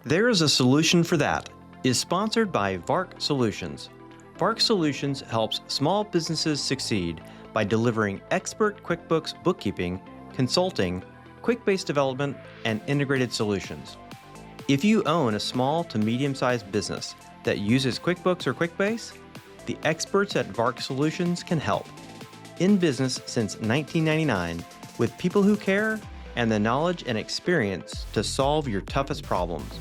There is a solution for that is sponsored by VARC Solutions. VARC Solutions helps small businesses succeed by delivering expert QuickBooks bookkeeping, consulting, quick-base development, and integrated solutions. If you own a small to medium-sized business that uses QuickBooks or QuickBase, the experts at VARC Solutions can help. In business since 1999, with people who care and the knowledge and experience to solve your toughest problems.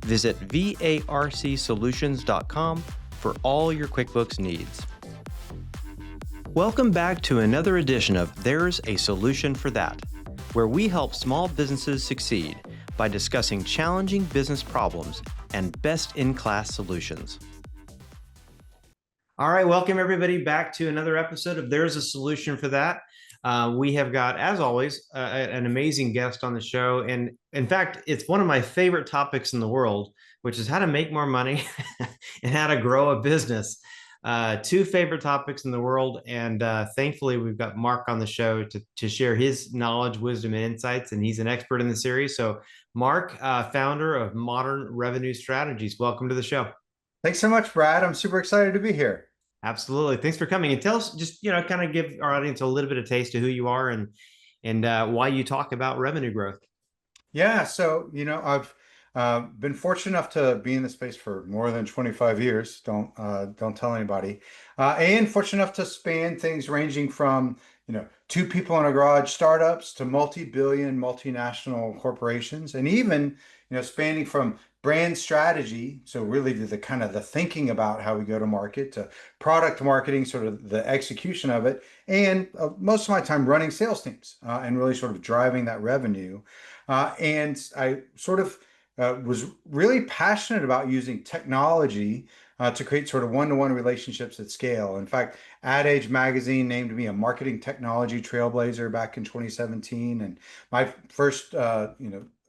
Visit varcsolutions.com for all your QuickBooks needs. Welcome back to another edition of There's a Solution for That, where we help small businesses succeed by discussing challenging business problems and best-in-class solutions. All right, welcome everybody back to another episode of There's a Solution for That. We have got, as always, an amazing guest on the show. And in fact, it's one of my favorite topics in the world, which is how to make more money and how to grow a business. Two favorite topics in the world. And thankfully, we've got Mark on the show to share his knowledge, wisdom, and insights. And he's an expert in the series. So Mark, founder of Modern Revenue Strategies, welcome to the show. Thanks so much, Brad. I'm super excited to be here. Absolutely. Thanks for coming. And tell us, just, kind of give our audience a little bit of taste of who you are and why you talk about revenue growth. Yeah, so I've been fortunate enough to be in the space for more than 25 years. Don't tell anybody. And fortunate enough to span things ranging from two people in a garage startups to multi-billion multinational corporations, and even spanning from brand strategy, so really the kind of the thinking about how we go to market, to product marketing, sort of the execution of it, and most of my time running sales teams and really sort of driving that revenue. And I sort of was really passionate about using technology to create sort of one-to-one relationships at scale. In fact, Ad Age Magazine named me a marketing technology trailblazer back in 2017, and my first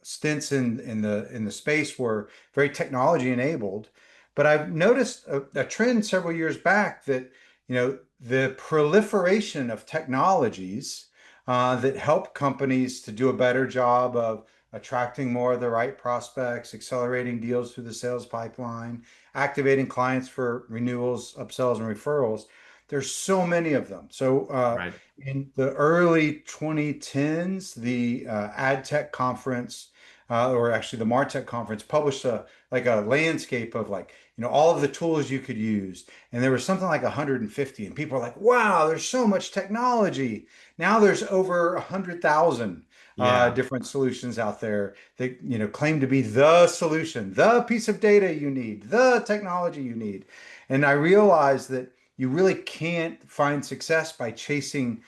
stints in the space were very technology enabled. But I've noticed a trend several years back that the proliferation of technologies that help companies to do a better job of attracting more of the right prospects, accelerating deals through the sales pipeline, activating clients for renewals, upsells, and referrals. There's so many of them. So Right. in the early 2010s, the AdTech conference, or actually the MarTech conference, published a landscape of all of the tools you could use. And there was something like 150, and people were like, wow, there's so much technology. Now there's over 100,000 Yeah. different solutions out there that claim to be the solution, the piece of data you need, the technology you need. And I realized that you really can't find success by chasing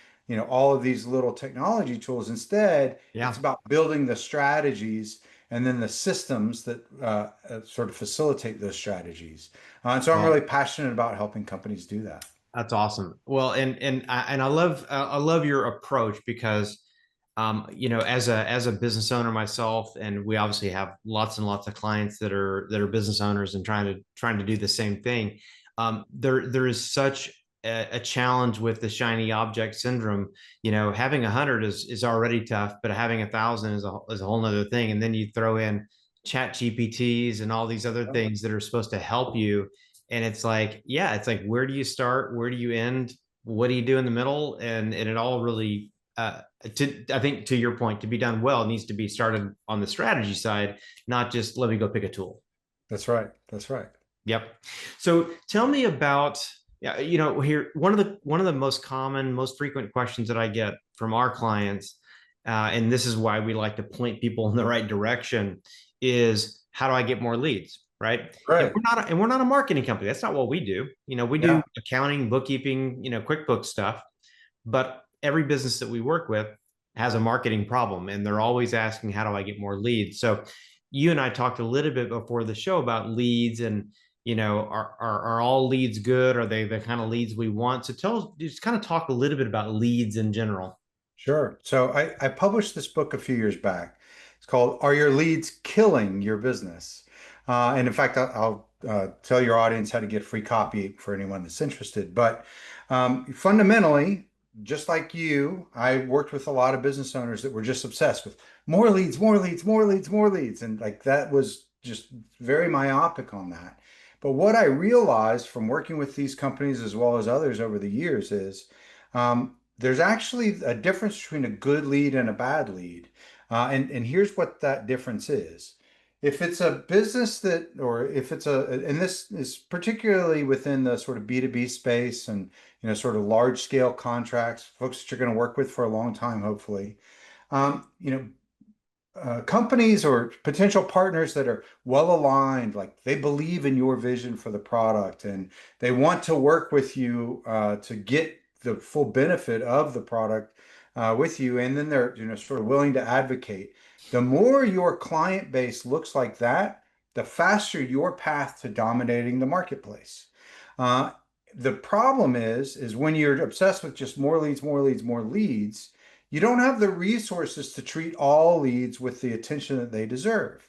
all of these little technology tools. Instead, Yeah. it's about building the strategies and then the systems that sort of facilitate those strategies. And so I'm Well, really passionate about helping companies do that. that's awesome. Well, and I love your approach because, as a business owner myself, and we obviously have lots and lots of clients that are business owners and trying to do the same thing. There is such a challenge with the shiny object syndrome. Having 100 is already tough, but having 1,000 is a whole nother thing. And then you throw in chat GPTs and all these other things that are supposed to help you. And it's like, yeah, it's like, where do you start? Where do you end? What do you do in the middle? And it all really, I think to your point, to be done well, it needs to be started on the strategy side, not just let me go pick a tool. That's right. That's right. Yep. So tell me about, yeah, here one of the most common, most frequent questions that I get from our clients, and this is why we like to point people in the right direction, is how do I get more leads, right? And Right. we're not a marketing company. That's not what we do. We Yeah. do accounting, bookkeeping, QuickBooks stuff, but every business that we work with has a marketing problem, and they're always asking, how do I get more leads? So you and I talked a little bit before the show about leads and are all leads good? Are they the kind of leads we want? So just kind of talk a little bit about leads in general. Sure. So I published this book a few years back. It's called Are Your Leads Killing Your Business? And in fact, I'll tell your audience how to get a free copy for anyone that's interested. But fundamentally, just like you, I worked with a lot of business owners that were just obsessed with more leads, more leads, more leads, more leads. And like that was just very myopic on that. But what I realized from working with these companies as well as others over the years is there's actually a difference between a good lead and a bad lead. And here's what that difference is. If it's a business that, or if it's and this is particularly within the sort of B2B space and, sort of large scale contracts, folks that you're going to work with for a long time, hopefully. You know, companies or potential partners that are well aligned, like they believe in your vision for the product and they want to work with you to get the full benefit of the product with you, and then they're sort of willing to advocate. The more your client base looks like that, the faster your path to dominating the marketplace. Uh, the problem is when you're obsessed with just more leads, more leads, more leads, you don't have the resources to treat all leads with the attention that they deserve.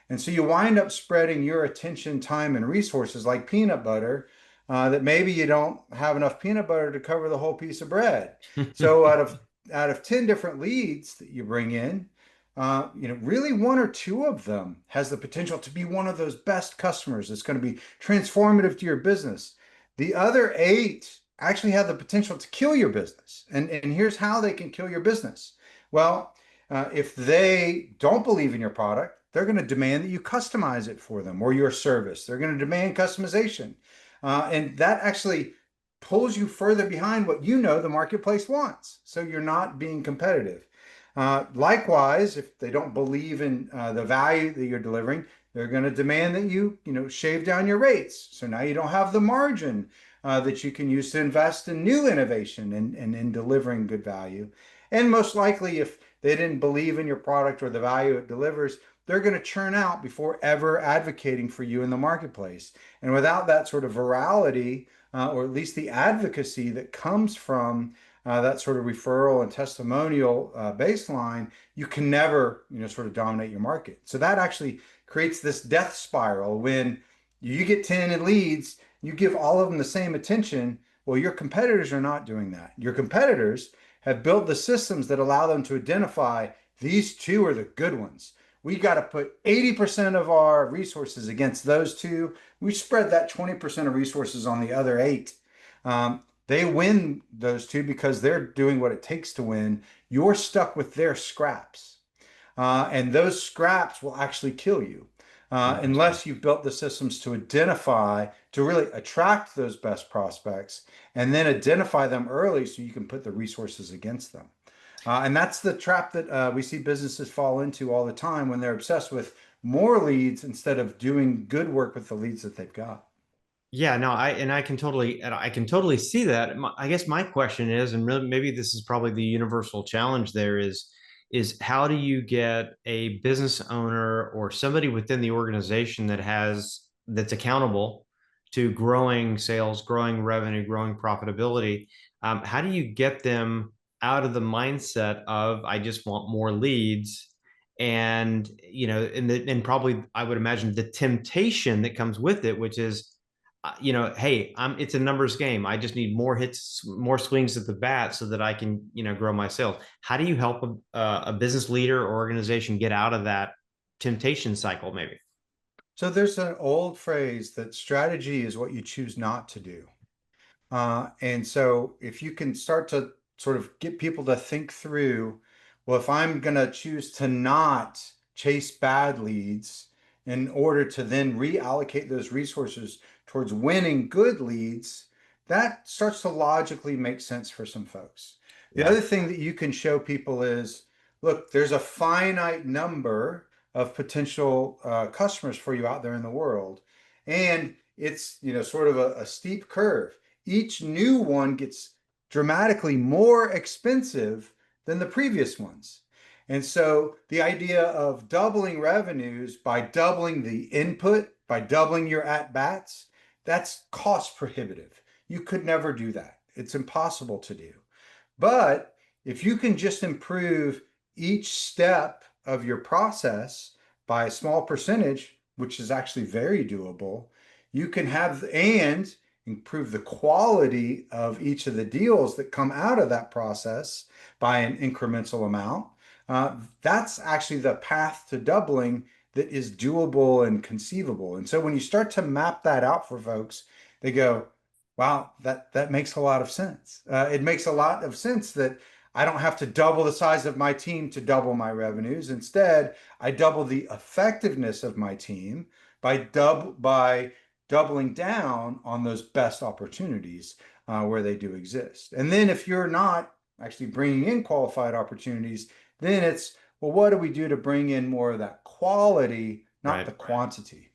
And so you wind up spreading your attention, time, and resources like peanut butter, that maybe you don't have enough peanut butter to cover the whole piece of bread. So out of 10 different leads that you bring in, really one or two of them has the potential to be one of those best customers that's going to be transformative to your business. The other eight actually have the potential to kill your business. And here's how they can kill your business. Well, if they don't believe in your product, they're going to demand that you customize it for them or your service. They're going to demand customization. And that actually pulls you further behind what the marketplace wants. So you're not being competitive. Likewise, if they don't believe in the value that you're delivering, they're going to demand that shave down your rates. So now you don't have the margin that you can use to invest in new innovation and in delivering good value. And most likely, if they didn't believe in your product or the value it delivers, they're going to churn out before ever advocating for you in the marketplace. And without that sort of virality, or at least the advocacy that comes from that sort of referral and testimonial baseline, you can never, sort of dominate your market. So that actually creates this death spiral when you get 10 leads, you give all of them the same attention. Well, your competitors are not doing that. Your competitors have built the systems that allow them to identify these two are the good ones. We got to put 80% of our resources against those two. We spread that 20% of resources on the other eight. They win those two because they're doing what it takes to win. You're stuck with their scraps. And those scraps will actually kill you Interesting. unless you've built the systems to identify, to really attract those best prospects and then identify them early so you can put the resources against them. And that's the trap that we see businesses fall into all the time when they're obsessed with more leads instead of doing good work with the leads that they've got. Yeah, no, I can totally see that. I guess my question is, and really, maybe this is probably the universal challenge there is how do you get a business owner or somebody within the organization that's accountable to growing sales, growing revenue, growing profitability? How do you get them out of the mindset of I just want more leads? And and probably I would imagine the temptation that comes with it, which is hey, it's a numbers game. I just need more hits, more swings at the bat so that I can, grow my sales. How do you help a business leader or organization get out of that temptation cycle, maybe? So there's an old phrase that strategy is what you choose not to do. And so if you can start to sort of get people to think through, well, if I'm going to choose to not chase bad leads in order to then reallocate those resources towards winning good leads, that starts to logically make sense for some folks. The Yeah. other thing that you can show people is, look, there's a finite number of potential customers for you out there in the world. And it's, sort of a steep curve. Each new one gets dramatically more expensive than the previous ones. And so the idea of doubling revenues by doubling the input, by doubling your at bats, that's cost prohibitive. You could never do that. It's impossible to do. But if you can just improve each step of your process by a small percentage, which is actually very doable, you can have and improve the quality of each of the deals that come out of that process by an incremental amount. That's actually the path to doubling that is doable and conceivable. And so when you start to map that out for folks, they go, wow, that makes a lot of sense. It makes a lot of sense that I don't have to double the size of my team to double my revenues. Instead, I double the effectiveness of my team by doubling down on those best opportunities where they do exist. And then if you're not actually bringing in qualified opportunities, then it's, well, what do we do to bring in more of that quality, not Right. the quantity?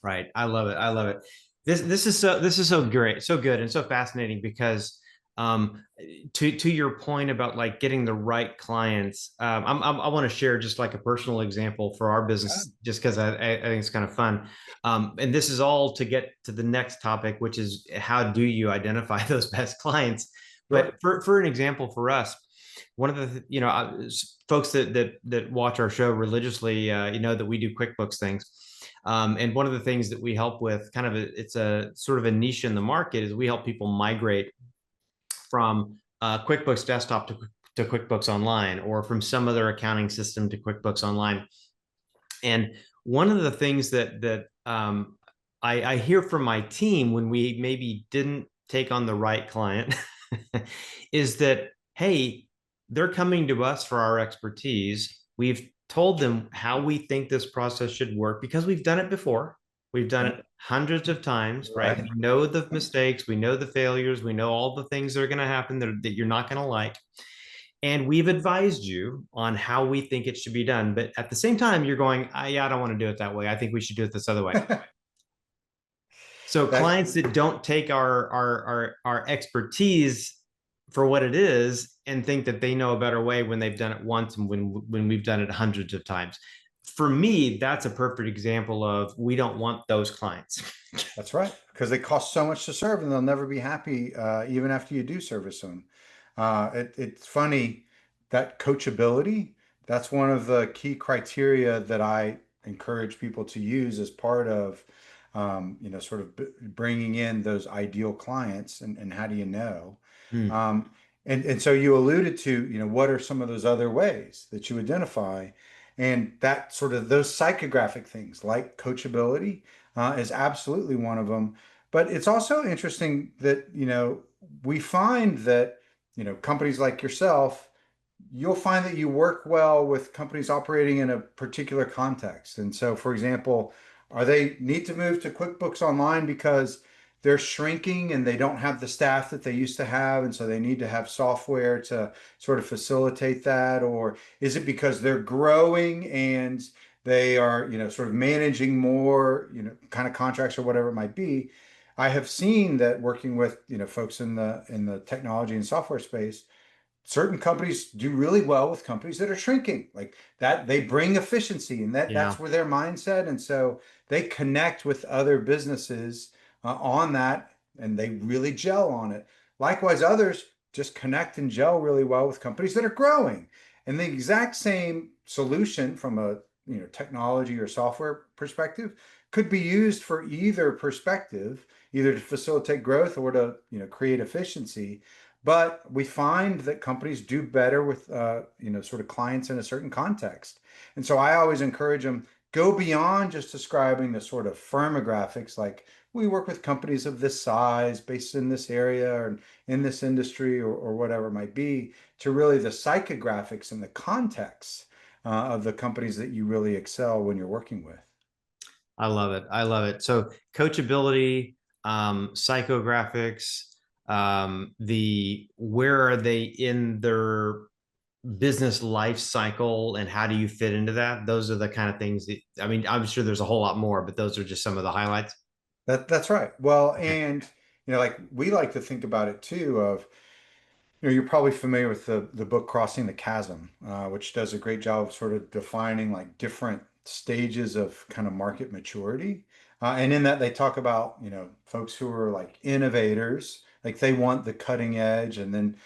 Right. I love it. I love it. This is so great, so good, and so fascinating because um to your point about like getting the right clients, I want to share just like a personal example for our Yeah. business just because I think it's kind of fun. And this is all to get to the next topic, which is how do you identify those best clients? But Sure. for an example for us, one of the folks that watch our show religiously, you know that we do QuickBooks things. And one of the things that we help with, kind of it's a sort of a niche in the market, is we help people migrate from QuickBooks Desktop to QuickBooks Online, or from some other accounting system to QuickBooks Online. And one of the things that I hear from my team when we maybe didn't take on the right client is that, hey, they're coming to us for our expertise. We've told them how we think this process should work because we've done it before. We've done Yep. it hundreds of times, right? Right. We know the mistakes, we know the failures, we know all the things that are going to happen that you're not going to like. And we've advised you on how we think it should be done. But at the same time, you're going, yeah, I don't want to do it that way. I think we should do it this other way. So That clients that don't take our expertise for what it is and think that they know a better way when they've done it once and when we've done it hundreds of times. For me, that's a perfect example of we don't want those clients. That's right, because they cost so much to serve, and they'll never be happy even after you do service them. It's funny that coachability, that's one of the key criteria that I encourage people to use as part of, sort of bringing in those ideal clients. And how do you know? Hmm. And so you alluded to, what are some of those other ways that you identify? And that sort of those psychographic things like coachability is absolutely one of them. But it's also interesting that, we find that, companies like yourself, you'll find that you work well with companies operating in a particular context. And so, for example, are they need to move to QuickBooks Online because they're shrinking and they don't have the staff that they used to have, and so they need to have software to sort of facilitate that? Or is it because they're growing and they are, sort of managing more, kind of contracts or whatever it might be? I have seen that working with, folks in the technology and software space, certain companies do really well with companies that are shrinking, like that they bring efficiency, and that's Yeah. where their mindset. And so they connect with other businesses on that, and they really gel on it. Likewise, others just connect and gel really well with companies that are growing, and the exact same solution from a technology or software perspective could be used for either perspective, either to facilitate growth or to create efficiency. But we find that companies do better with, sort of clients in a certain context. And so I always encourage them, go beyond just describing the sort of firmographics, like we work with companies of this size, based in this area or in this industry, or whatever it might be, to really the psychographics and the context of the companies that you really excel when you're working with. I love it. I love it. So coachability, psychographics, the where are they in their business life cycle and how do you fit into that? Those are the kind of things that, I mean, I'm sure there's a whole lot more, but those are just some of the highlights. That's right. Well, Okay. and like we like to think about it too of, you're probably familiar with the book Crossing the Chasm, which does a great job of sort of defining like different stages of kind of market maturity. And in that, they talk about, folks who are like innovators, like they want the cutting edge. And then,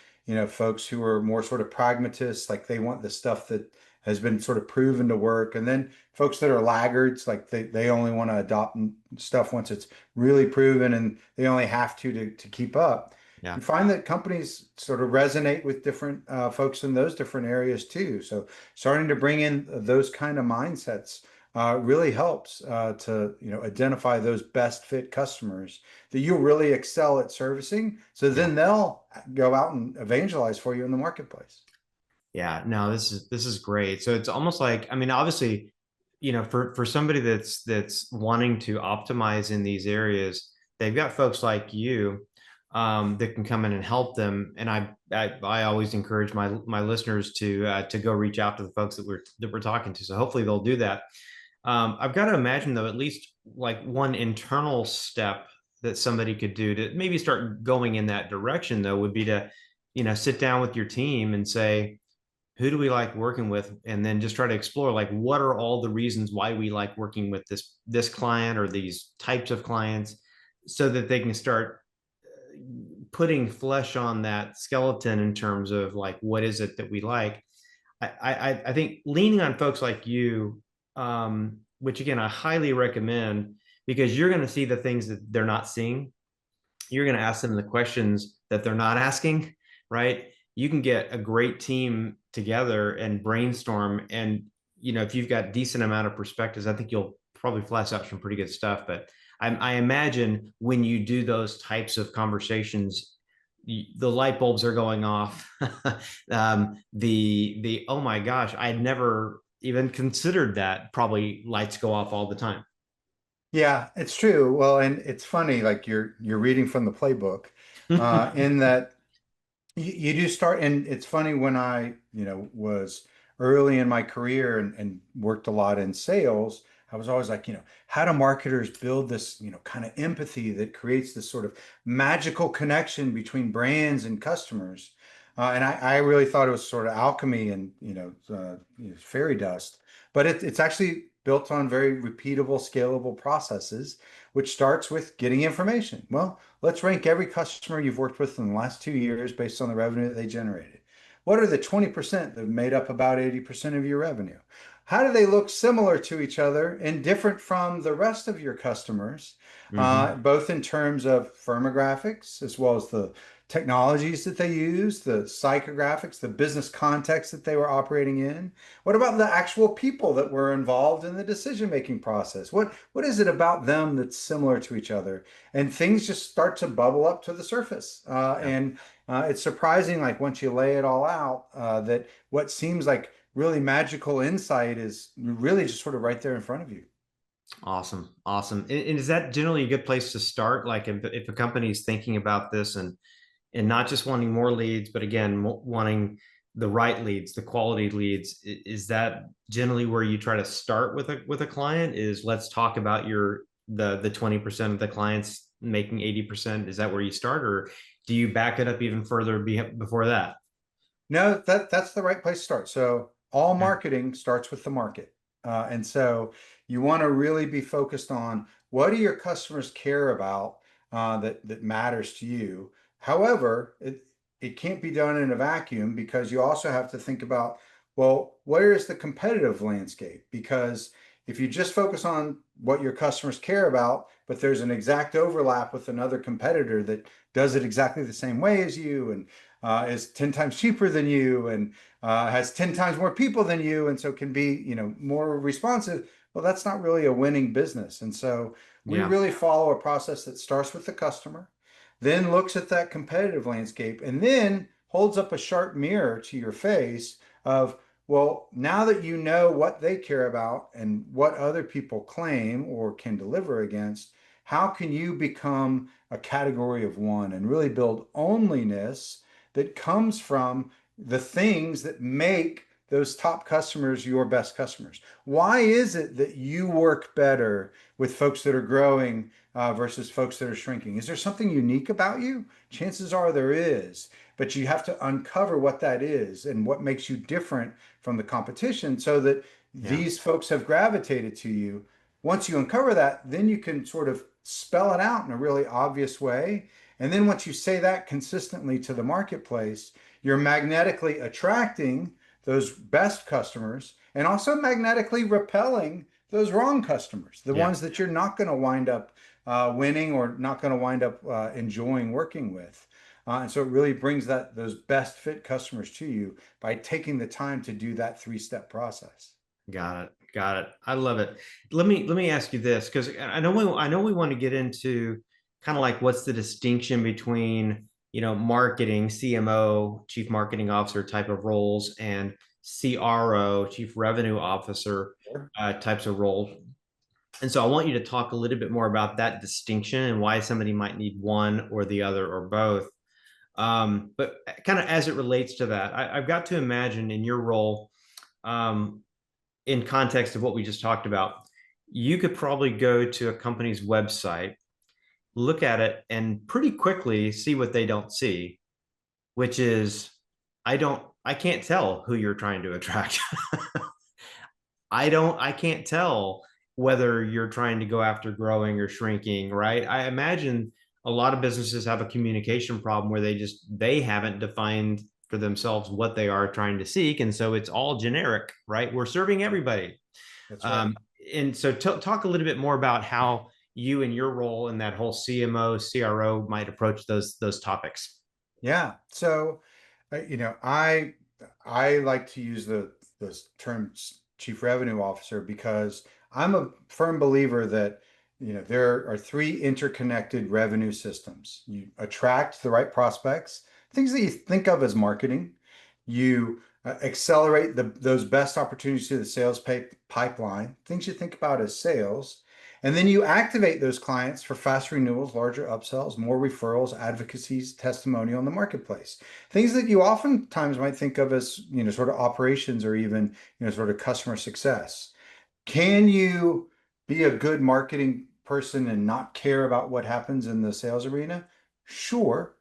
folks who are more sort of pragmatists, like they want the stuff that has been sort of proven to work. And then folks that are laggards, like they only want to adopt stuff once it's really proven and they only have to keep up. Yeah. You find that companies sort of resonate with different folks in those different areas too. So starting to bring in those kind of mindsets really helps to identify those best fit customers that you'll really excel at servicing. So Yeah. then they'll go out and evangelize for you in the marketplace. Yeah, no, this is great. So it's almost like, I mean, obviously, for somebody that's wanting to optimize in these areas, they've got folks like you that can come in and help them. And I always encourage my listeners to go reach out to the folks that we're talking to. So hopefully they'll do that. I've got to imagine though, at least like one internal step that somebody could do to maybe start going in that direction though would be to, sit down with your team and say, who do we like working with, and then just try to explore like what are all the reasons why we like working with this client or these types of clients, so that they can start putting flesh on that skeleton in terms of like what is it that we like. I think leaning on folks like you, which again I highly recommend, because you're going to see the things that they're not seeing. You're going to ask them the questions that they're not asking, right? You can get a great team together and brainstorm. And, if you've got decent amount of perspectives, I think you'll probably flesh out some pretty good stuff. But I imagine when you do those types of conversations, the light bulbs are going off. The oh my gosh, I'd never even considered that. Probably lights go off all the time. Yeah, it's true. Well, and it's funny, like you're reading from the playbook, in that you do start, and it's funny when I, was early in my career and worked a lot in sales, I was always like, how do marketers build this, kind of empathy that creates this sort of magical connection between brands and customers? And I really thought it was sort of alchemy and, fairy dust, but it's actually built on very repeatable, scalable processes, which starts with getting information. Well, let's rank every customer you've worked with in the last 2 years based on the revenue that they generated. What are the 20% that made up about 80% of your revenue? How do they look similar to each other and different from the rest of your customers, Hmm. both in terms of firmographics as well as the technologies that they use, the psychographics, the business context that they were operating in? What about the actual people that were involved in the decision-making process? What is it about them that's similar to each other? And things just start to bubble up to the surface. Yeah. And It's surprising, like once you lay it all out, that what seems like really magical insight is really just sort of right there in front of you. Awesome. Awesome. And is that generally a good place to start? Like if a company is thinking about this and not just wanting more leads, but again, wanting the right leads, the quality leads, is that generally where you try to start with a client? Is let's talk about the 20% of the clients making 80%. Is that where you start, or do you back it up even further before that? No, that's the right place to start. So all Okay. marketing starts with the market. And so you want to really be focused on what do your customers care about that matters to you. However, it can't be done in a vacuum because you also have to think about, well, where is the competitive landscape? Because if you just focus on what your customers care about, but there's an exact overlap with another competitor that does it exactly the same way as you and is 10 times cheaper than you and has 10 times more people than you and so can be, more responsive. Well, that's not really a winning business. And so we Yeah. really follow a process that starts with the customer, then looks at that competitive landscape, and then holds up a sharp mirror to your face of, well, now that you know what they care about and what other people claim or can deliver against, how can you become a category of one and really build onlyness that comes from the things that make those top customers your best customers? Why is it that you work better with folks that are growing versus folks that are shrinking? Is there something unique about you? Chances are there is, but you have to uncover what that is and what makes you different from the competition so that Yeah. these folks have gravitated to you. Once you uncover that, then you can sort of spell it out in a really obvious way. And then once you say that consistently to the marketplace, you're magnetically attracting those best customers and also magnetically repelling those wrong customers, the Yeah. ones that you're not going to wind up winning or not going to wind up enjoying working with. And so it really brings those best fit customers to you by taking the time to do that three-step process. Got it. Got it. I love it. Let me ask you this, because I know we want to get into kind of like what's the distinction between, marketing, CMO, chief marketing officer type of roles, and CRO, chief revenue officer Sure. types of roles. And so I want you to talk a little bit more about that distinction and why somebody might need one or the other or both. But kind of as it relates to that, I've got to imagine in your role, um, in context of what we just talked about, you could probably go to a company's website, look at it, and pretty quickly see what they don't see, which is I can't tell who you're trying to attract. I can't tell whether you're trying to go after growing or shrinking, right? I imagine a lot of businesses have a communication problem where they haven't defined for themselves what they are trying to seek. And so it's all generic, right? We're serving everybody. That's right. Um, and so talk a little bit more about how you and your role in that whole CMO, CRO might approach those topics. Yeah. So, I like to use the term chief revenue officer because I'm a firm believer that, there are three interconnected revenue systems. You attract the right prospects, things that you think of as marketing. You accelerate those best opportunities to the sales pipeline, things you think about as sales. And then you activate those clients for fast renewals, larger upsells, more referrals, advocacies, testimonial in the marketplace. Things that you oftentimes might think of as, sort of operations or even, sort of customer success. Can you be a good marketing person and not care about what happens in the sales arena? Sure.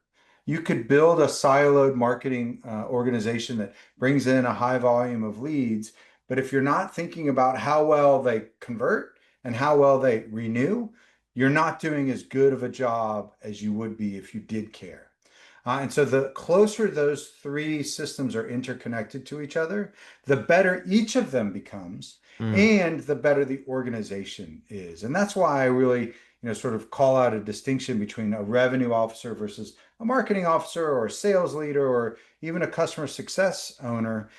You could build a siloed marketing organization that brings in a high volume of leads. But if you're not thinking about how well they convert and how well they renew, you're not doing as good of a job as you would be if you did care. And so the closer those three systems are interconnected to each other, the better each of them becomes Mm, and the better the organization is. And that's why I really, sort of call out a distinction between a revenue officer versus a marketing officer or a sales leader or even a customer success owner.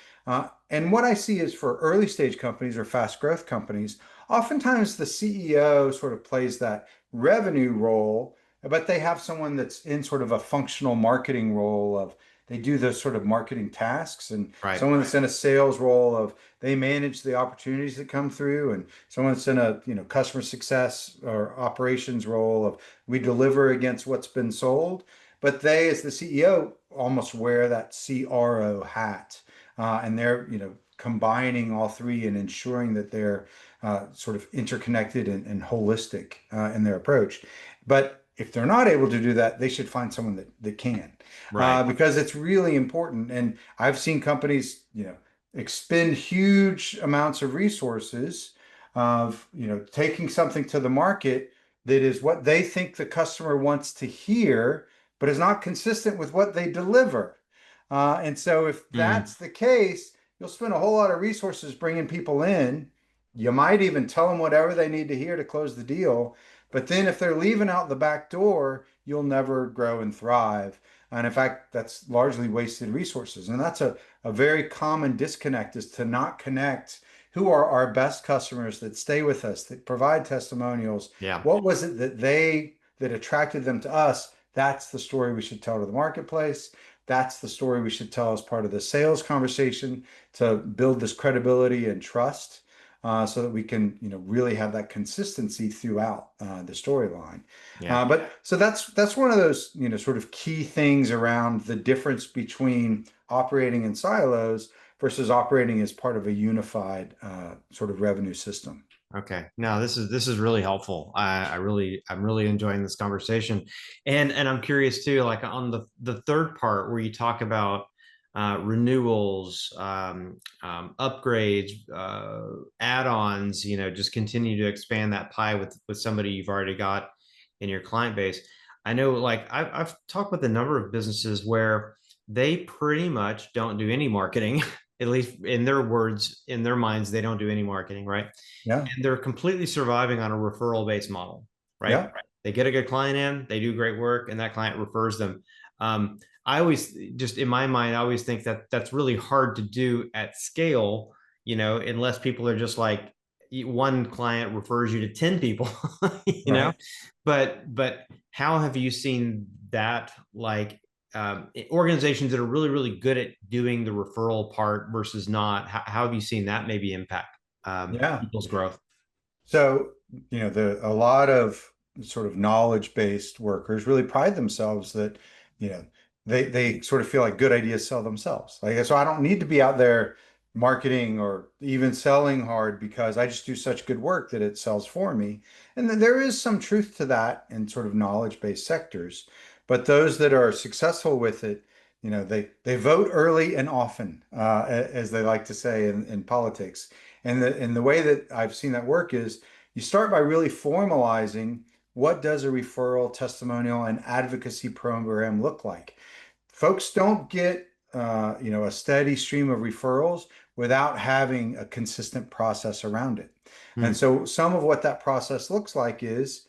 And what I see is for early stage companies or fast growth companies, oftentimes the CEO sort of plays that revenue role, but they have someone that's in sort of a functional marketing role of they do those sort of marketing tasks, and right. someone that's in a sales role of they manage the opportunities that come through, and someone that's in a customer success or operations role of we deliver against what's been sold. But they, as the CEO, almost wear that CRO hat, and they're combining all three and ensuring that they're sort of interconnected and holistic in their approach. But if they're not able to do that, they should find someone that can, Right. because it's really important. And I've seen companies, expend huge amounts of resources of, taking something to the market that is what they think the customer wants to hear, but is not consistent with what they deliver. And so if Mm, that's the case, you'll spend a whole lot of resources bringing people in. You might even tell them whatever they need to hear to close the deal. But then if they're leaving out the back door, you'll never grow and thrive. And in fact, that's largely wasted resources. And that's a very common disconnect, is to not connect who are our best customers that stay with us, that provide testimonials. yeah. What was it that attracted them to us? That's the story we should tell to the marketplace. That's the story we should tell as part of the sales conversation to build this credibility and trust, so that we can, really have that consistency throughout the storyline. Yeah. But so that's one of those, sort of key things around the difference between operating in silos versus operating as part of a unified sort of revenue system. Okay. No, this is really helpful. I'm really enjoying this conversation, and I'm curious too. Like on the third part where you talk about renewals, upgrades, add-ons. Just continue to expand that pie with somebody you've already got in your client base. I know, like I've talked with a number of businesses where they pretty much don't do any marketing. At least in their words, in their minds, they don't do any marketing, right? Yeah. And they're completely surviving on a referral based model, right? Yeah. They get a good client in, they do great work, and that client refers them. I always just in my mind, I always think that that's really hard to do at scale, unless people are just like one client refers you to 10 people, you know. Right. But how have you seen that, like, organizations that are really, really good at doing the referral part versus not? How have you seen that maybe impact Yeah. people's growth? So, a lot of sort of knowledge-based workers really pride themselves that, you know, they sort of feel like good ideas sell themselves. Like, so I don't need to be out there marketing or even selling hard because I just do such good work that it sells for me. And then there is some truth to that in sort of knowledge-based sectors. But those that are successful with it, they vote early and often, as they like to say in politics. And the way that I've seen that work is you start by really formalizing what does a referral, testimonial, and advocacy program look like. Folks don't get a steady stream of referrals without having a consistent process around it. And Hmm. so some of what that process looks like is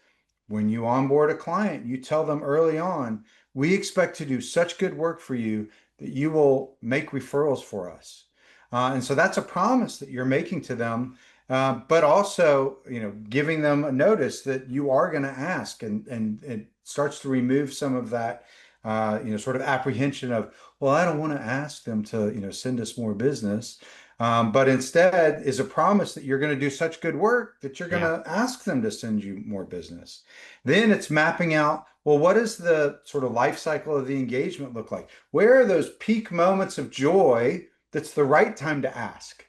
when you onboard a client, you tell them early on, we expect to do such good work for you that you will make referrals for us. And so that's a promise that you're making to them, but also, giving them a notice that you are going to ask, and it starts to remove some of that, sort of apprehension of, well, I don't want to ask them to, send us more business. But instead is a promise that you're going to do such good work that you're going Yeah. to ask them to send you more business. Then it's mapping out, well, what does the sort of life cycle of the engagement look like? Where are those peak moments of joy that's the right time to ask?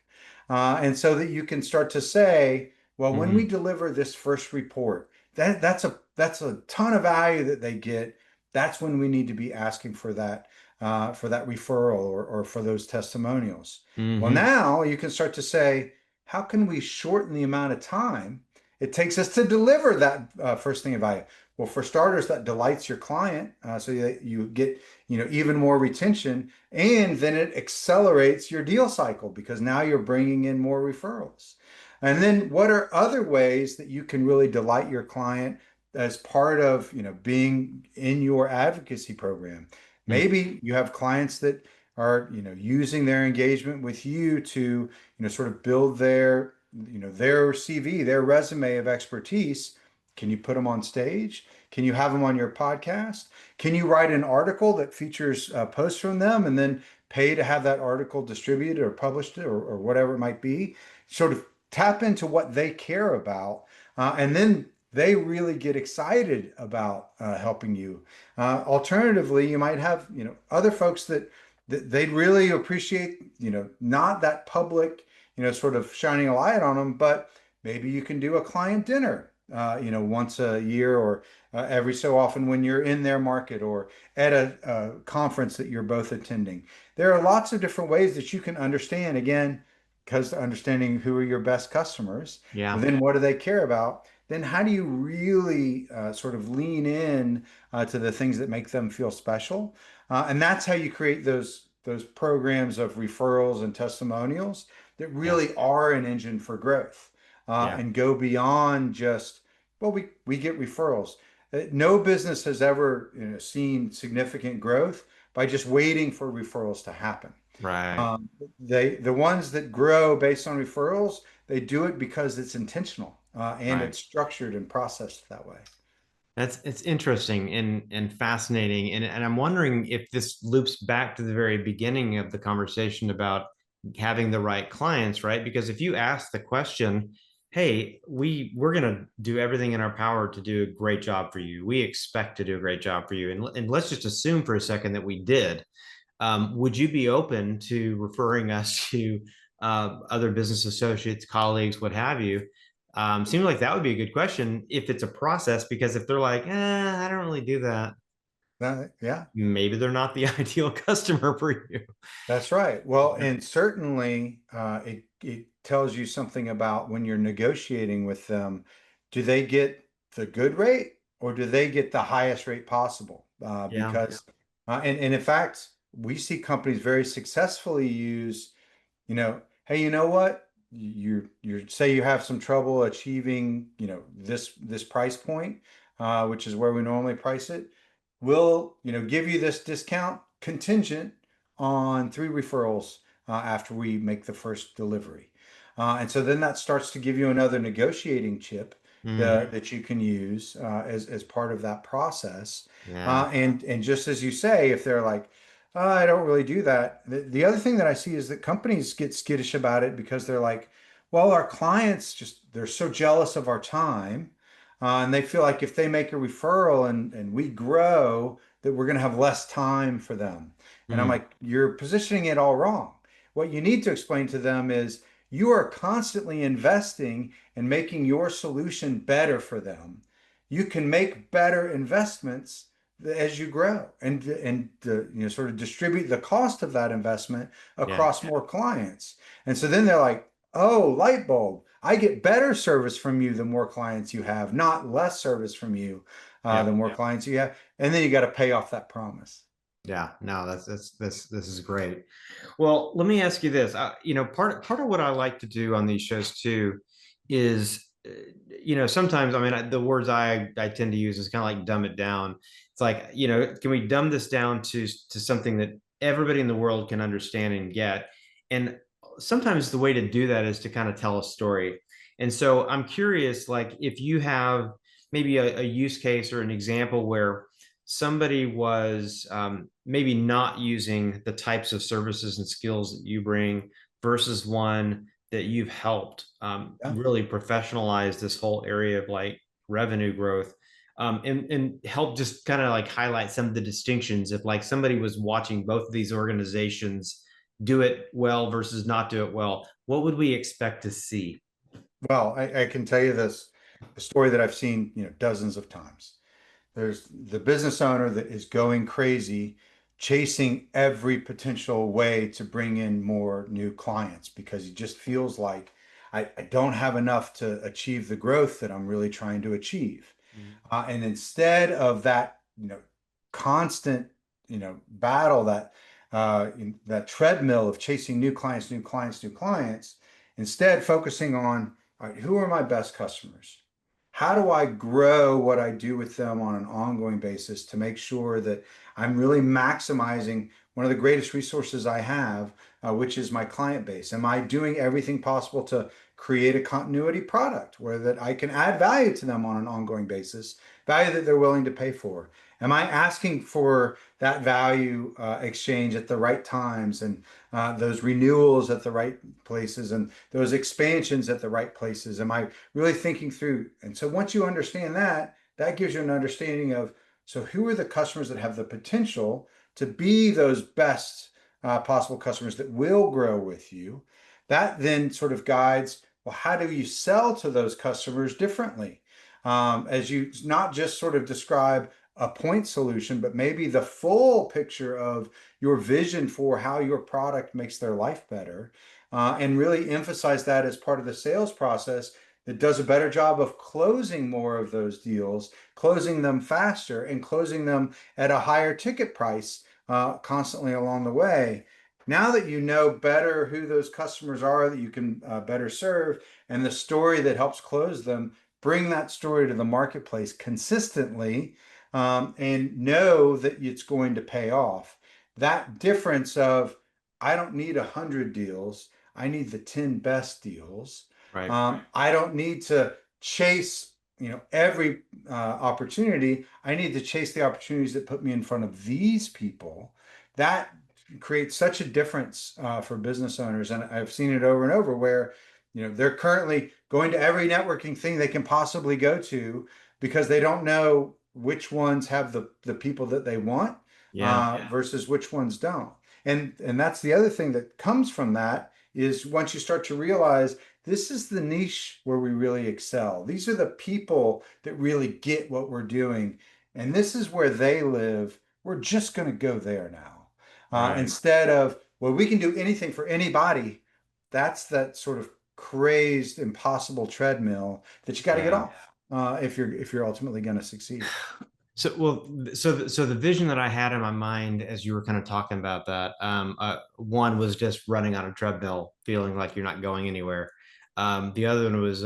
And so that you can start to say, well, when we Hmm. deliver this first report, that's a ton of value that they get. That's when we need to be asking for that referral or for those testimonials. Well, Hmm. now you can start to say, how can we shorten the amount of time it takes us to deliver that first thing of value? Well, for starters, that delights your client, so that you get even more retention, and then it accelerates your deal cycle because now you're bringing in more referrals. And then, what are other ways that you can really delight your client as part of being in your advocacy program? Maybe you have clients that are using their engagement with you to sort of build their CV, their resume of expertise. Can you put them on stage? Can you have them on your podcast? Can you write an article that features posts from them and then pay to have that article distributed or published or whatever it might be? Sort of tap into what they care about, and then they really get excited about helping you. Alternatively, you might have other folks that they'd really appreciate, not that public, sort of shining a light on them, but maybe you can do a client dinner, once a year or every so often when you're in their market or at a conference that you're both attending. There are lots of different ways that you can understand, again, because understanding who are your best customers, Yeah. then what do they care about? Then how do you really sort of lean in to the things that make them feel special? And that's how you create those programs of referrals and testimonials that Yeah. really are an engine for growth, Yeah. and go beyond just, well, we get referrals. No business has ever seen significant growth by just waiting for referrals to happen. Right. Um, the ones that grow based on referrals, they do it because it's intentional, and Right. it's structured and processed that way. It's interesting and fascinating. And I'm wondering if this loops back to the very beginning of the conversation about having the right clients, right? Because if you ask the question, hey, we're gonna do everything in our power to do a great job for you. We expect to do a great job for you. And let's just assume for a second that we did. Would you be open to referring us to other business associates, colleagues, what have you? Seems like that would be a good question if it's a process, because if they're like, I don't really do that, Yeah. maybe they're not the ideal customer for you. That's right. Well, and certainly it tells you something about when you're negotiating with them, do they get the good rate or do they get the highest rate possible? Yeah. Because and in fact, we see companies very successfully use, hey, you know what? You say you have some trouble achieving, this price point, which is where we normally price it. we'll, give you this discount contingent on 3 referrals after we make the first delivery. And so then that starts to give you another negotiating chip Mm, that you can use as part of that process. yeah. And just as you say, if they're like, "Oh, I don't really do that," the other thing that I see is that companies get skittish about it because they're like, well, our clients just, they're so jealous of our time. And they feel like if they make a referral and we grow, that we're going to have less time for them. And I'm Mm, like, you're positioning it all wrong. What you need to explain to them is you are constantly investing and making your solution better for them. You can make better investments as you grow and sort of distribute the cost of that investment yeah. across more clients. And so then they're like, oh, light bulb. I get better service from you the more clients you have, not less service from you the Yep. more clients you have. And then you got to pay off that promise. Yeah. No, this is great. Well, let me ask you this. Part of what I like to do on these shows too is, sometimes, I mean, the words I tend to use is kind of like dumb it down. It's like, can we dumb this down to something that everybody in the world can understand and get? And sometimes the way to do that is to kind of tell a story. And so I'm curious, like, if you have maybe a use case or an example where somebody was maybe not using the types of services and skills that you bring versus one that you've helped Yeah. really professionalize this whole area of like revenue growth, and help just kind of like highlight some of the distinctions if like somebody was watching both of these organizations do it well versus not do it well, what would we expect to see? Well, I can tell you this, a story that I've seen, dozens of times. There's the business owner that is going crazy, chasing every potential way to bring in more new clients because he just feels like I don't have enough to achieve the growth that I'm really trying to achieve. Mm. And instead of that, constant, battle, that treadmill of chasing new clients, new clients, new clients, instead focusing on, all right, who are my best customers? How do I grow what I do with them on an ongoing basis to make sure that I'm really maximizing one of the greatest resources I have, which is my client base? Am I doing everything possible to create a continuity product where that I can add value to them on an ongoing basis, value that they're willing to pay for? Am I asking for that value exchange at the right times and those renewals at the right places and those expansions at the right places? Am I really thinking through? And so once you understand that, that gives you an understanding of, so who are the customers that have the potential to be those best possible customers that will grow with you? That then sort of guides, well, how do you sell to those customers differently? As you not just sort of describe a point solution, but maybe the full picture of your vision for how your product makes their life better, and really emphasize that as part of the sales process that does a better job of closing more of those deals, closing them faster, and closing them at a higher ticket price constantly along the way. Now that you know better who those customers are that you can better serve and the story that helps close them, bring that story to the marketplace consistently, and know that it's going to pay off. That difference of, I don't need 100 deals, I need the 10 best deals. Right. I don't need to chase, every opportunity. I need to chase the opportunities that put me in front of these people. That creates such a difference for business owners, and I've seen it over and over where, they're currently going to every networking thing they can possibly go to because they don't know which ones have the people that they want Yeah. versus which ones don't. And that's the other thing that comes from that is once you start to realize this is the niche where we really excel. These are the people that really get what we're doing. And this is where they live. We're just going to go there now. Right. Instead of, well, we can do anything for anybody. That's that sort of crazed, impossible treadmill that you got to get Yeah. off if you're ultimately going to succeed. So the vision that I had in my mind as you were kind of talking about that, one was just running on a treadmill, feeling like you're not going anywhere. The other one was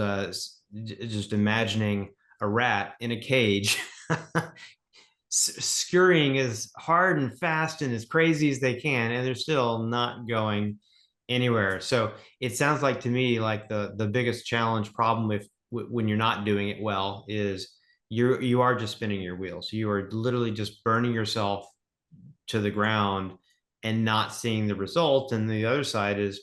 just imagining a rat in a cage scurrying as hard and fast and as crazy as they can, and they're still not going anywhere. So it sounds like to me like the biggest challenge problem if when you're not doing it well is you are just spinning your wheels. You are literally just burning yourself to the ground and not seeing the result. And the other side is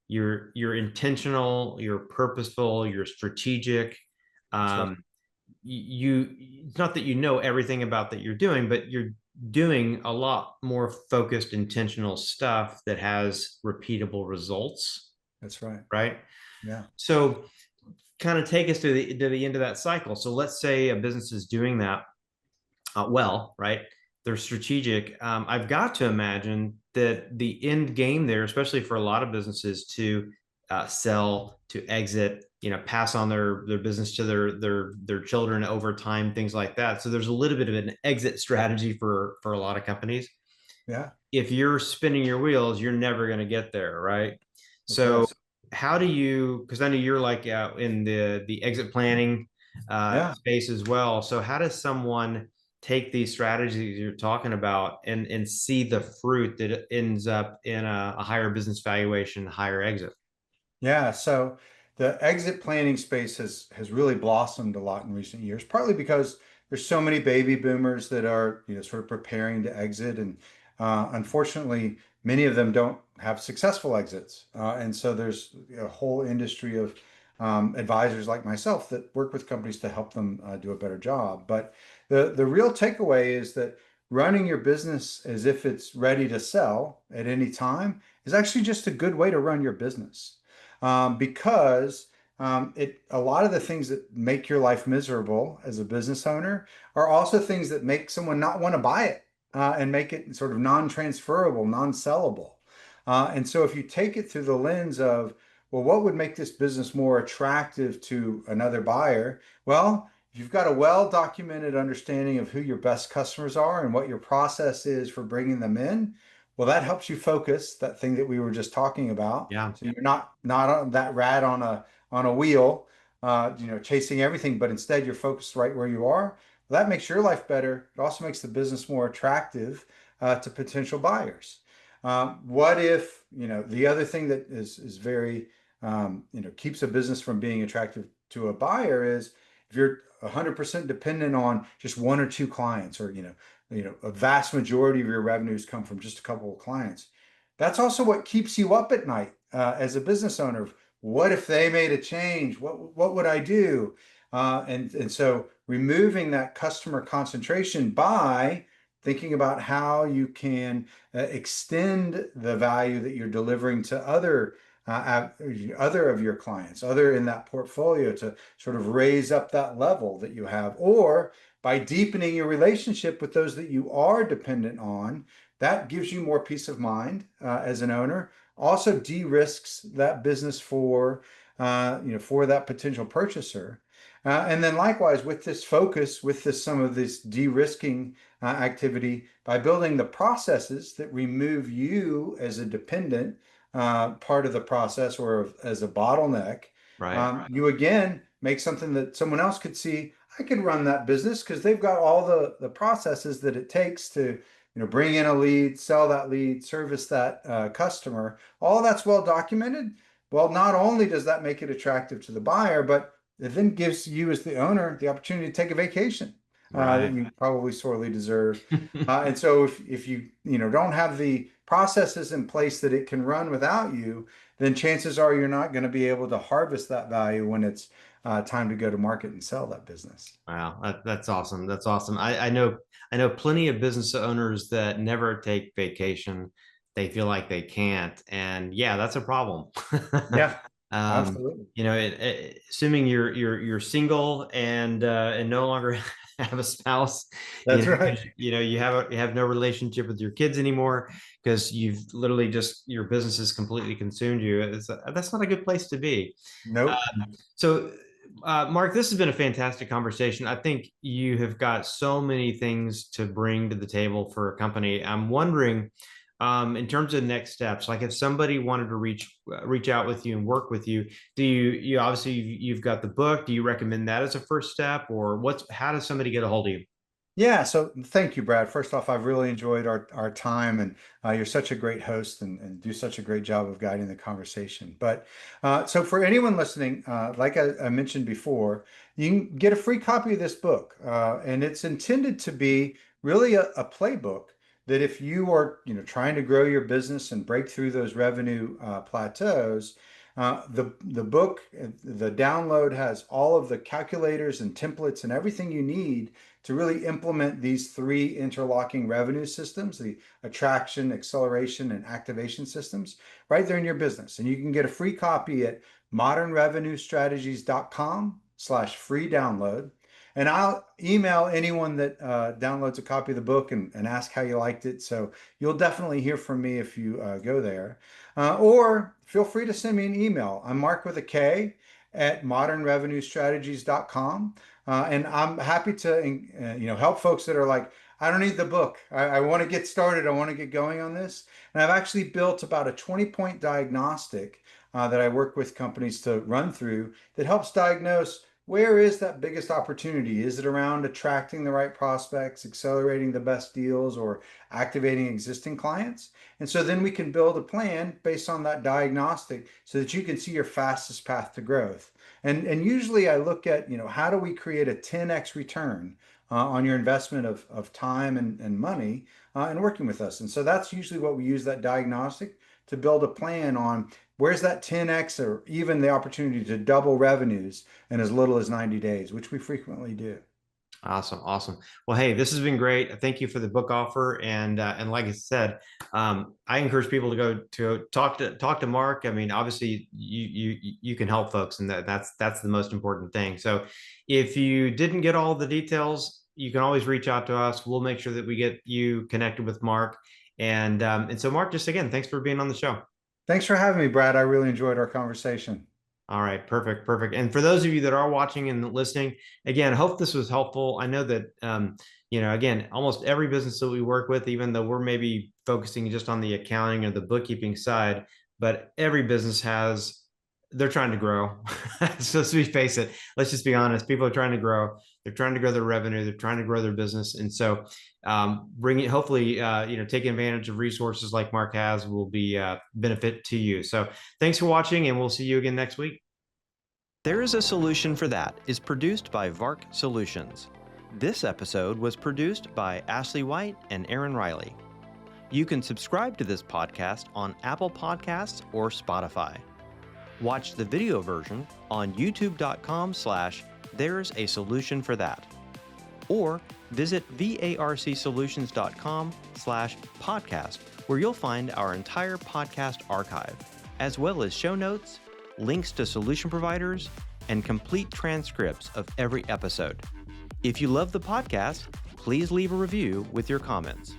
you're intentional, you're purposeful, you're strategic. That's right. Um, you it's not that you know everything about that you're doing, but you're doing a lot more focused, intentional stuff that has repeatable results, That's right. right? Yeah. So kind of take us to the end of that cycle. So let's say a business is doing that well, right? They're strategic. I've got to imagine that the end game there, especially for a lot of businesses, to sell, to exit, pass on their business to their children over time, things like that. So there's a little bit of an exit strategy for a lot of companies. Yeah. If you're spinning your wheels, you're never going to get there, right? That's So right. how do you? Because I know you're like in the exit planning Yeah. space as well. So how does someone take these strategies you're talking about and see the fruit that ends up in a higher business valuation, higher exit? Yeah, so the exit planning space has really blossomed a lot in recent years, partly because there's so many baby boomers that are, sort of preparing to exit, and unfortunately, many of them don't have successful exits, and so there's a whole industry of advisors like myself that work with companies to help them do a better job. But the real takeaway is that running your business as if it's ready to sell at any time is actually just a good way to run your business because a lot of the things that make your life miserable as a business owner are also things that make someone not want to buy it and make it sort of non-transferable, non-sellable. And so if you take it through the lens of, well, what would make this business more attractive to another buyer? Well, if you've got a well-documented understanding of who your best customers are and what your process is for bringing them in, well, that helps you focus that thing that we were just talking about. Yeah. So you're not on that rat on a wheel, chasing everything, but instead you're focused right where you are. Well, that makes your life better. It also makes the business more attractive to potential buyers. What if, the other thing that is very, keeps a business from being attractive to a buyer is if you're 100% dependent on just one or two clients, or a vast majority of your revenues come from just a couple of clients. That's also what keeps you up at night as a business owner. What if they made a change? What would I do? And so removing that customer concentration by thinking about how you can extend the value that you're delivering to other of your clients, other in that portfolio, to sort of raise up that level that you have, or by deepening your relationship with those that you are dependent on. That gives you more peace of mind as an owner. Also de-risks that business for that potential purchaser. And then likewise with this focus, with some of this de-risking activity, by building the processes that remove you as a dependent part of the process, or as a bottleneck, Right. you again make something that someone else could see. I could run that business because they've got all the processes that it takes to, bring in a lead, sell that lead, service that customer. All that's well documented. Well, not only does that make it attractive to the buyer, but it then gives you as the owner the opportunity to take a vacation that Right. you probably sorely deserve. And so if you don't have the processes in place that it can run without you, then chances are you're not going to be able to harvest that value when it's time to go to market and sell that business. Wow, that's awesome. That's awesome. I know plenty of business owners that never take vacation. They feel like they can't, and yeah, that's a problem. Yeah, um, absolutely. Assuming you're single and no longer have a spouse, That's right. you have no relationship with your kids anymore because you've literally just your business has completely consumed you. That's not a good place to be. Nope. So, Mark, this has been a fantastic conversation. I think you have got so many things to bring to the table for a company. I'm wondering, in terms of next steps, like if somebody wanted to reach out with you and work with you, do you obviously you've got the book. Do you recommend that as a first step, or how does somebody get a hold of you? Yeah, so thank you, Brad. First off, I've really enjoyed our time, and you're such a great host and do such a great job of guiding the conversation. But so for anyone listening, like I mentioned before, you can get a free copy of this book, and it's intended to be really a playbook that if you are, trying to grow your business and break through those revenue plateaus. The book, the download has all of the calculators and templates and everything you need to really implement these three interlocking revenue systems, the attraction, acceleration, and activation systems, right there in your business. And you can get a free copy at modernrevenuestrategies.com/free download. And I'll email anyone that downloads a copy of the book and ask how you liked it. So you'll definitely hear from me if you go there. Or feel free to send me an email. I'm Mark with a K at modernrevenuestrategies.com. And I'm happy to, help folks that are like, I don't need the book. I want to get started. I want to get going on this. And I've actually built about a 20-point diagnostic that I work with companies to run through that helps diagnose where is that biggest opportunity? Is it around attracting the right prospects, accelerating the best deals, or activating existing clients? And so then we can build a plan based on that diagnostic so that you can see your fastest path to growth. And usually I look at, how do we create a 10x return on your investment of time and money and working with us. And so that's usually what we use that diagnostic to build a plan on where's that 10x or even the opportunity to double revenues in as little as 90 days, which we frequently do. Awesome, awesome. Well, hey, this has been great. Thank you for the book offer, and like I said, I encourage people to go to talk to Mark. I mean, obviously, you can help folks, and that's the most important thing. So, if you didn't get all the details, you can always reach out to us. We'll make sure that we get you connected with Mark. And so, Mark, just again, thanks for being on the show. Thanks for having me, Brad. I really enjoyed our conversation. All right, perfect, perfect. And for those of you that are watching and listening, again, hope this was helpful. I know that again, almost every business that we work with, even though we're maybe focusing just on the accounting or the bookkeeping side, but every business they're trying to grow. So to face it, let's just be honest. People are trying to grow. They're trying to grow their revenue. They're trying to grow their business. And so bringing, hopefully, taking advantage of resources like Mark has will be benefit to you. So thanks for watching, and we'll see you again next week. There is a Solution for That is produced by VARK Solutions. This episode was produced by Ashley White and Aaron Riley. You can subscribe to this podcast on Apple Podcasts or Spotify. Watch the video version on youtube.com/There's a Solution for That. Or visit varcsolutions.com/podcast, where you'll find our entire podcast archive, as well as show notes, links to solution providers, and complete transcripts of every episode. If you love the podcast, please leave a review with your comments.